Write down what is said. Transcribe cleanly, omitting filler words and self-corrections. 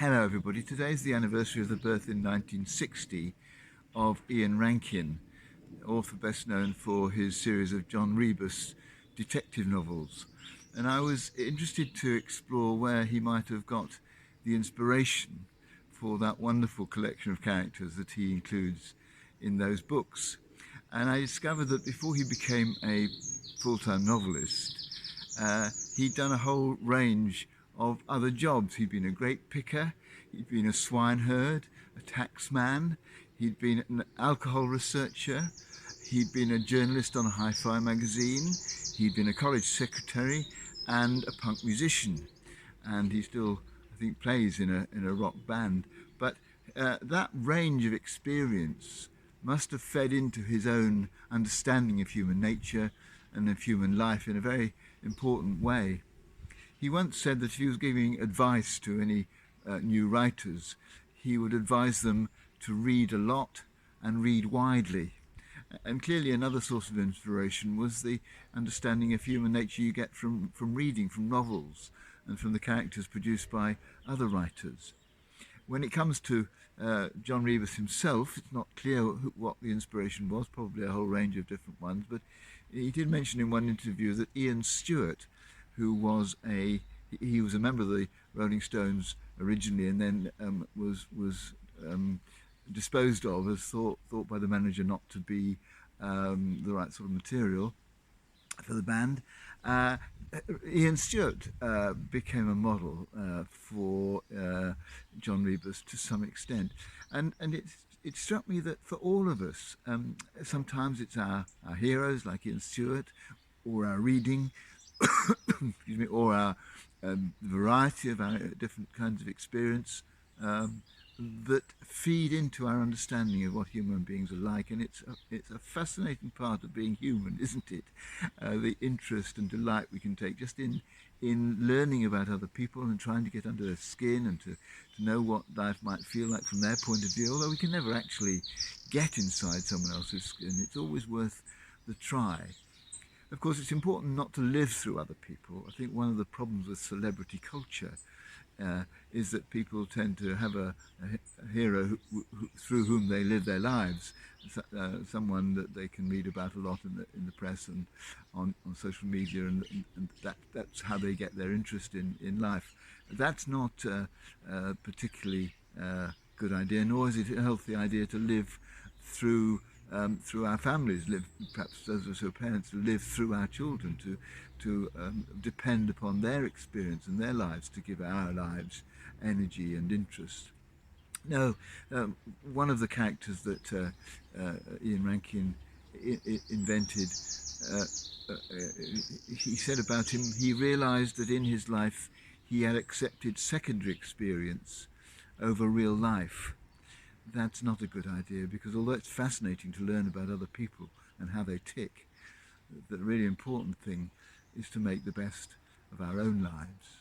Hello everybody, today's the anniversary of the birth in 1960 of Ian Rankin, author best known for his series of John Rebus detective novels. And I was interested to explore where he might have got the inspiration for that wonderful collection of characters that he includes in those books. And I discovered that before he became a full-time novelist, he'd done a whole range of other jobs. He'd been a grape picker, he'd been a swineherd, a taxman, he'd been an alcohol researcher, he'd been a journalist on a hi-fi magazine, he'd been a college secretary and a punk musician. And he still, I think, plays in a rock band. But that range of experience must have fed into his own understanding of human nature and of human life in a very important way. He once said that if he was giving advice to any new writers, he would advise them to read a lot and read widely. And clearly another source of inspiration was the understanding of human nature you get from reading, from novels, and from the characters produced by other writers. When it comes to John Rebus himself, it's not clear what the inspiration was, probably a whole range of different ones, but he did mention in one interview that Ian Stewart, who was he was a member of the Rolling Stones originally, and then was disposed of as thought by the manager not to be the right sort of material for the band. Ian Stewart became a model for John Rebus to some extent, and it struck me that for all of us, sometimes it's our heroes like Ian Stewart, or our reading, excuse me, or our variety of our different kinds of experience that feed into our understanding of what human beings are like. And it's a fascinating part of being human, isn't it? The interest and delight we can take just in learning about other people and trying to get under their skin and to know what life might feel like from their point of view, although we can never actually get inside someone else's skin. It's always worth the try. Of course, it's important not to live through other people. I think one of the problems with celebrity culture is that people tend to have a hero through whom they live their lives, someone that they can read about a lot in the press and on social media, and that's how they get their interest in life. That's not a particularly good idea, nor is it a healthy idea to live through our families, live, perhaps those of us who are parents, to live through our children, to depend upon their experience and their lives to give our lives energy and interest. No, one of the characters that Ian Rankin invented, he said about him, he realised that in his life he had accepted secondary experience over real life. That's not a good idea, because although it's fascinating to learn about other people and how they tick, the really important thing is to make the best of our own lives.